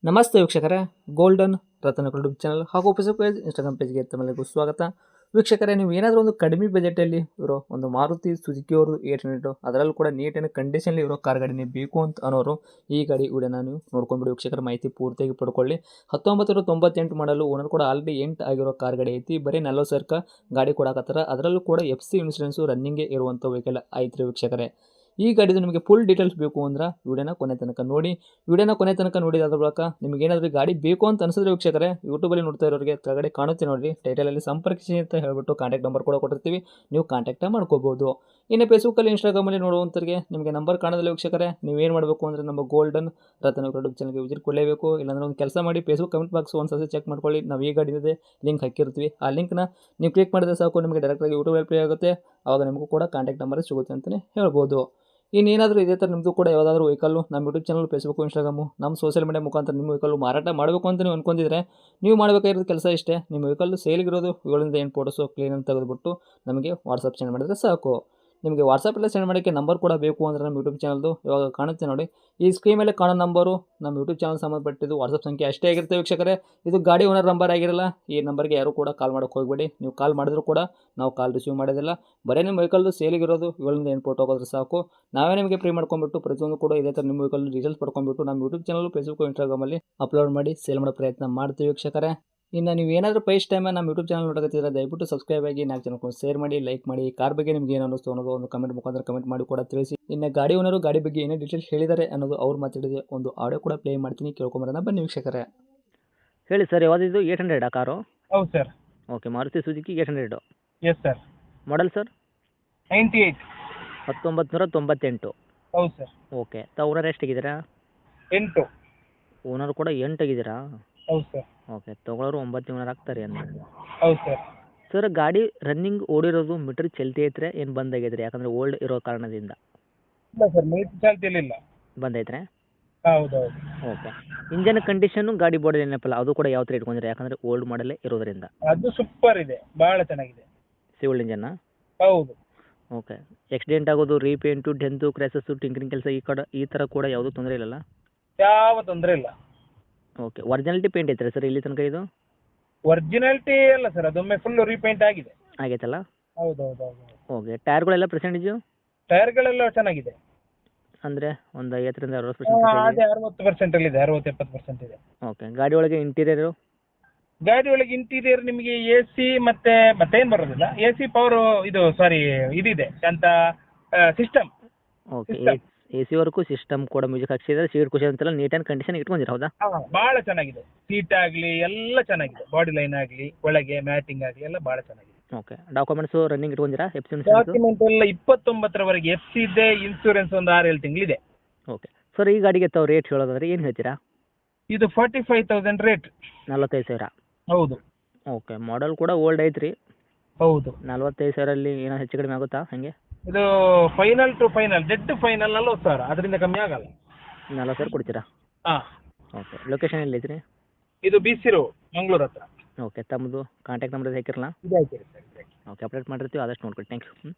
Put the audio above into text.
ನಮಸ್ತೆ ವೀಕ್ಷಕರೇ, ಗೋಲ್ಡನ್ ರತ್ನ YouTube channel ಹಾಗೂ ಫೇಸ್ಬುಕ್ ಪೇಜ್, ಇನ್ಸ್ಟಾಗ್ರಾಮ್ ಪೇಜ್ಗೆ ತಮ್ಮೆಲ್ಲರಿಗೂ ಸ್ವಾಗತ. ವೀಕ್ಷಕರೇ, ನೀವು ಏನಾದರೂ ಒಂದು ಕಡಿಮೆ ಬಜೆಟಲ್ಲಿ ಇರೋ ಒಂದು ಮಾರುತಿ ಸುಜುಕಿ ಅವರು 800 ಅದರಲ್ಲೂ ಕೂಡ ನೀಟಿನ ಕಂಡೀಷನ್ಲಿ ಇರೋ ಕಾರ್ ಗಾಡಿನೇ ಬೇಕು ಅಂತ ಅನ್ನೋರು ಈ ಗಾಡಿ ವಿಡಿಯೋನ ನೀವು ನೋಡ್ಕೊಂಡ್ಬಿಡಿ. ವೀಕ್ಷಕರ, ಮಾಹಿತಿ ಪೂರ್ತಿಯಾಗಿ ಪಡ್ಕೊಳ್ಳಿ. 1998 ಮಾಡಲು ಓನರ್ ಕೂಡ ಆಲ್ರೆಡಿ 8 ಆಗಿರೋ ಕಾರ್ ಗಾಡಿ ಐತಿ. ಬರೀ 40,000 ಗಾಡಿ ಕೊಡಾಕತ್ತಾರ. ಅದರಲ್ಲೂ ಕೂಡ FC ಇನ್ಶೂರೆನ್ಸು ರನ್ನಿಂಗೇ ಇರುವಂಥ ವೆಹಿಕಲ್ ಐತ್ರಿ ವೀಕ್ಷಕರೇ. ಈ ಗಾಡಿದು ನಿಮಗೆ ಫುಲ್ ಡೀಟೇಲ್ಸ್ ಬೇಕು ಅಂದ್ರೆ ವಿಡಿಯೋನ ಕೊನೆ ತನಕ ನೋಡಿ. ವಿಡಿಯೋನ ಕೊನೆ ತನಕ ನೋಡಿದಾದ ಬಳಿಕ ನಿಮಗೆ ಏನಾದರೂ ಗಾಡಿ ಬೇಕು ಅಂತ ಅನಿಸಿದ್ರೆ ವೀಕ್ಷಕರೇ, ಯೂಟ್ಯೂಬಲ್ಲಿ ನೋಡ್ತಾ ಇರೋರಿಗೆ ಕೆಳಗಡೆ ಕಾಣುತ್ತೆ ನೋಡಿ, ಟೈಟಲಲ್ಲಿ ಸಂಪರ್ಕಿಸಿ ಅಂತ ಹೇಳ್ಬಿಟ್ಟು ಕಾಂಟ್ಯಾಕ್ಟ್ ನಂಬರ್ ಕೂಡ ಕೊಟ್ಟಿರ್ತೀವಿ, ನೀವು ಕಾಂಟ್ಯಾಕ್ಟ್ ಮಾಡ್ಕೋಬೋದು. ಇನ್ನು ಫೇಸ್ಬುಕ್ಕಲ್ಲಿ, ಇನ್ಸ್ಟಾಗ್ರಾಮಲ್ಲಿ ನೋಡುವಂಥವ್ರಿಗೆ ನಿಮಗೆ ನಂಬರ್ ಕಾಣೋದಿಲ್ಲ ವೀಕ್ಷಕರೇ, ನೀವು ಏನು ಮಾಡಬೇಕು ಅಂದರೆ ನಮ್ಮ ಗೋಲ್ಡನ್ ರತನ ಯೂಟ್ಯೂಬ್ ಚಾನಲ್ಗೆ ವಿಸಿಟ್ ಕೊಡಲೇಬೇಕು. ಇಲ್ಲಾಂದ್ರೆ ಒಂದು ಕೆಲಸ ಮಾಡಿ, ಫೇಸ್ಬುಕ್ ಕಮೆಂಟ್ ಬಾಕ್ಸ್ ಒಂದು ಸತಿ ಚೆಕ್ ಮಾಡ್ಕೊಳ್ಳಿ, ನಾವು ಈ ಗಾಡಿ ಇದೆ ಲಿಂಕ್ ಹಾಕಿರ್ತೀವಿ. ಆ ಲಿಂಕ್ನ ನೀವು ಕ್ಲಿಕ್ ಮಾಡಿದ್ರೆ ಸಾಕು, ನಿಮಗೆ ಡೈರೆಕ್ಟಾಗಿ ಯೂಟ್ಯೂಬ್ ಪ್ಲೇ ಆಗುತ್ತೆ. ಆವಾಗ ನಿಮಗೂ ಕೂಡ ಕಾಂಟ್ಯಾಕ್ಟ್ ನಂಬರ್ ಸಿಗುತ್ತೆ ಅಂತಲೇ ಹೇಳ್ಬೋದು. ಇನ್ನೇನಾದರೂ ಇದೇ ಥರ ನಿಮ್ಮದು ಕೂಡ ಯಾವುದಾದ್ರೂ ವೆಹಿಕಲ್ಲು ನಮ್ಮ ಯೂಟ್ಯೂಬ್ ಚಾನಲ್, ಫೇಸ್ಬುಕ್, ಇನ್ಸ್ಟಾಗ್ರಾಮು, ನಮ್ಮ ಸೋಷಿಯಲ್ ಮೀಡಿಯಾ ಮುಖಾಂತರ ನಿಮ್ಮ ವೆಹಿಕಲ್ಲು ಮಾರಾಟ ಮಾಡಬೇಕು ಅಂತ ನೀವು ಅನ್ಕೊಂಡಿದ್ರೆ, ನೀವು ಮಾಡಬೇಕಾಗಿರೋದು ಕೆಲಸ ಇಷ್ಟೇ. ನಿಮ್ಮ ವೆಹಿಕಲ್ಲು ಸೇಲಿಗಿರೋದು 7 ಫೋಟೋಸು ಕ್ಲೀನಾಗಿ ತೆಗೆದುಬಿಟ್ಟು ನಮಗೆ ವಾಟ್ಸಪ್ ಸೆಂಡ್ ಮಾಡಿದರೆ ಸಾಕು. ನಿಮಗೆ ವಾಟ್ಸಪ್ಪಲ್ಲೇ ಸೆಂಡ್ ಮಾಡೋಕ್ಕೆ ನಂಬರ್ ಕೂಡ ಬೇಕು ಅಂದರೆ ನಮ್ಮ ಯೂಟ್ಯೂಬ್ ಚಾನಲ್ದು ಇವಾಗ ಕಾಣುತ್ತೆ ನೋಡಿ, ಈ ಸ್ಕ್ರೀನ್ ಮೇಲೆ ಕಾಣೋ ನಂಬರು ನಮ್ಮ ಯೂಟ್ಯೂಬ್ ಚಾನಲ್ ಸಂಬಂಧಪಟ್ಟಿದ್ದು ವಾಟ್ಸಪ್ ಸಂಖ್ಯೆ ಅಷ್ಟೇ ಆಗಿರುತ್ತೆ ವೀಕ್ಷಕರೇ. ಇದು ಗಾಡಿ ಓನರ್ ನಂಬರ್ ಆಗಿರಲ್ಲ. ಈ ನಂಬರ್ಗೆ ಯಾರು ಕೂಡ ಕಾಲ್ ಮಾಡೋಕ್ಕೆ ಹೋಗಬೇಡಿ. ನೀವು ಕಾಲ್ ಮಾಡಿದ್ರು ಕೂಡ ನಾವು ಕಾಲ್ ರಿಸೀವ್ ಮಾಡೋದಿಲ್ಲ. ಬರೀ ನಿಮ್ಮ ವೆಹಿಕಲ್ದು ಸೇಲಿಗಿರೋದು 7 ಫೋಟೋ ಹೋಗೋದ್ರೆ ಸಾಕು, ನಾವೇ ನಿಮಗೆ ಫ್ರೀ ಮಾಡ್ಕೊಂಡ್ಬಿಟ್ಟು ಪ್ರತಿಯೊಂದು ಕೂಡ ಇದೇ ಥರ ನಿಮ್ಮ ವೆಹಿಕಲ್ ಡೀಟೇಲ್ಸ್ ಪಡ್ಕೊಂಡ್ಬಿಟ್ಟು ನಮ್ಮ ಯೂಟ್ಯೂಬ್ ಚಾನಲ್, ಫೇಸ್ಬುಕ್, ಇನ್ಸ್ಟಾಗ್ರಾಮಲ್ಲಿ ಅಪ್ಲೋಡ್ ಮಾಡಿ ಸೇಲ್ ಮಾಡೋ ಪ್ರಯತ್ನ ಮಾಡ್ತೀವಿ ವೀಕ್ಷಕರೇ. ಇನ್ನು ನೀವು ಏನಾದರೂ ಫಸ್ಟ್ ಟೈಮ್ ನಮ್ಮ ಯೂಟ್ಯೂಬ್ ಚಾನಲ್ ನೋಡಕತ್ತಿದ್ರೆ ದಯವಿಟ್ಟು ಸಬ್ಸ್ಕ್ರೈಬ್ ಆಗಿ, 4 ಜನಕ್ಕೆ ಶೇರ್ ಮಾಡಿ, ಲೈಕ್ ಮಾಡಿ. ಕಾರ್ ಬಗ್ಗೆ ನಿಮಗೆ ಏನು ಅನ್ನಿಸ್ತು ಅನ್ನೋದು ಒಂದು ಕಮೆಂಟ್ ಮುಖಾಂತರ ಕಮೆಂಟ್ ಮಾಡಿ ಕೂಡ ತಿಳಿಸಿ. ಇನ್ನು ಗಾಡಿ ಓನರು ಗಾಡಿ ಬಗ್ಗೆ ಏನೇ ಡೀಟೇಲ್ಸ್ ಹೇಳಿದ್ದಾರೆ ಅನ್ನೋದು ಅವ್ರು ಮಾತಾಡಿದೆ ಒಂದು ಆಡಿಯೋ ಕೂಡ ಪ್ಲೇ ಮಾಡ್ತೀನಿ, ಕೇಳ್ಕೊಂಬರೋಣ ಬನ್ನಿ ವೀಕ್ಷಕರೇ. ಹೇಳಿ ಸರ್, ಯಾವುದಿದು 800 ಕಾರು? ಹೌದು sir. Okay, Maruti Suzuki 800. Yes sir. Model sir? 98. 1998. ಹೌದು ಸರ್. ಓಕೆ, ಓನರ್ ಎಷ್ಟಾಗಿದ್ದೀರಾ? 8. ಓನರ್ ಕೂಡ 8 ಆಗಿದ್ದೀರಾ? ಹೌದು ಸರ್. ಓಕೆ, ತೊಗೊಳೋರು 9 ಓನರ್ ಆಗ್ತಾರೆ ಅಂದ್ರೆ. ಹೌದು ಸರ್. ಸರ್, ಗಾಡಿ ರನ್ನಿಂಗ್ ಓಡಿರೋದು ಮೀಟ್ರ್ ಚಲ್ತಿ ಐತ್ರೆ ಏನು ಬಂದಾಗಿದ್ರಿ? ಯಾಕಂದರೆ ಓಲ್ಡ್ ಇರೋ ಕಾರಣದಿಂದ. ಇಲ್ಲ ಸರ್, ಮೀಟರ್ ಚಾಲ್ತಿಲಿಲ್ಲ. ಬಂದೈತ್ರೆ? ಹೌದೌದು. ಓಕೆ, ಇಂಜನ್ ಕಂಡೀಷನ್ನು ಗಾಡಿ ಬಾಡಿ ಏನಪ್ಪಲ್ಲ ಅದು ಕೂಡ ಯಾವ ಥರ ಇಟ್ಕೊಂಡಿರಿ? ಯಾಕಂದರೆ ಓಲ್ಡ್ ಮಾಡಲೇ ಇರೋದ್ರಿಂದ. ಅದು ಸೂಪರ್ ಇದೆ, ಭಾಳ ಚೆನ್ನಾಗಿದೆ. ಸಿವಿಲ್ ಇಂಜನ್ನ? ಹೌದು. ಓಕೆ, ಆಕ್ಸಿಡೆಂಟ್ ಆಗೋದು, ರೀಪೇಂಟು, ಡೆಂತು, ಕ್ರ್ಯಾಸಸ್ಸು, ಟಿಂಕರಿಂಗ್ ಕೆಲಸ ಈ ಥರ ಕೂಡ ಯಾವುದೂ ತೊಂದರೆ ಇಲ್ಲಲ್ಲ? ಯಾವ ತೊಂದರೆ ಇಲ್ಲ. ಓಕೆ, ಒರಿಜಿನಾಲಿಟಿ ಪೇಂಟ್ ಐತ್ರಿ ಸರ್ ಇಲ್ಲಿ ತನಕ ಇದು? ಒರಿಜಿನಾಲಿಟಿ ಅಲ್ಲ ಸರ್, ಅದೊಮ್ಮೆ ಫುಲ್ ರೀಪೇಂಟ್ ಆಗಿದೆ. ಆಗೈತಲ್ಲ? ಹೌದೌದು. Okay, ಟೈರ್ಗಳೆಲ್ಲ percentage? ಟೈರ್ಗಳೆಲ್ಲ ಚೆನ್ನಾಗಿದೆ. ಅಂದರೆ ಒಂದು 50ರಿಂದ 60%? ಅದೇ 60% ಇದೆ, 60-70% ಇದೆ. ಓಕೆ, ಗಾಡಿ ಒಳಗೆ ಇಂಟೀರಿಯರು? ಗಾಡಿ ಒಳಗೆ ಇಂಟೀರಿಯರ್ ನಿಮಗೆ AC ಮತ್ತೇನು ಬರೋದಿಲ್ಲ. AC ಪವರ್ ಇದು ಸಾರಿ ಇದಿದೆ ಅಂತ system. Okay, AC work system ಕೂಡ ಮ್ಯೂಸಿಕ್ ಹಾಕ್ಸಿದ್ರೆ, ಸೀಟ್ ಕುಷನ್ ಅಂತೆಲ್ಲ ನೀಟ್ ಆ್ಯಂಡ್ ಕಂಡೀಷನ್ ಇಟ್ಕೊಂಡಿರ ಹೌದಾ? ಭಾಳ ಚೆನ್ನಾಗಿದೆ. ಸೀಟ್ ಆಗಲಿ ಎಲ್ಲ ಚೆನ್ನಾಗಿದೆ, ಬಾಡಿ ಲೈನ್ ಆಗಲಿ, ಒಳಗೆ ಮ್ಯಾಟಿಂಗ್ ಆಗಲಿ ಎಲ್ಲ ಭಾಳ ಚೆನ್ನಾಗಿದೆ. ಓಕೆ, ಡಾಕ್ಯುಮೆಂಟ್ಸು ರನ್ನಿಂಗ್ ಇಟ್ಕೊಂಡಿರಾ? FC ಡಾಕ್ಯುಮೆಂಟ್ ಎಲ್ಲ 29ರವರೆಗೆ FC ಇದೆ. ಇನ್ಸೂರೆನ್ಸ್ ಒಂದು 6-7 ತಿಂಗಳಿದೆ. ಓಕೆ ಸರ್, ಈ ಗಾಡಿಗೆ ತಾವು ರೇಟ್ ಹೇಳೋದಾದ್ರೆ ಏನು ಹೇಳ್ತೀರಾ? ಇದು 45,000 ರೇಟ್. 45,000? ಹೌದು. ಓಕೆ, ಮಾಡಲ್ ಕೂಡ ಓಲ್ಡ್ ಐತ್ರಿ. ಹೌದು. 45,000 ಏನೋ ಹೆಚ್ಚು ಕಡಿಮೆ ಆಗುತ್ತಾ ಹಾಗೆ? ಇದು final to final, dead final 40,000, ಅದರಿಂದ ಕಮ್ಮಿ ಆಗಲ್ಲ. 40,000 ಕೊಡ್ತೀರಾ? ಹಾಂ. ಓಕೆ, ಲೊಕೇಶನ್ ಎಲ್ಲಿ ಐತ್ರಿ? ಇದು BC ರೋಡ್, ಮಂಗಳೂರು ಹತ್ರ. ಓಕೆ, ತಮ್ಮದು ಕಾಂಟ್ಯಾಕ್ಟ್ ನಂಬರ್ ಹಾಕಿರಲ್ಲ? ಇದು ಹಾಕಿರಿ ಸರ್. ಓಕೆ, ಅಪ್ಡೇಟ್ ಮಾಡಿರ್ತೀವಿ, ಆದಷ್ಟು ನೋಡ್ಕೊಳ್ಳಿ. Thank you.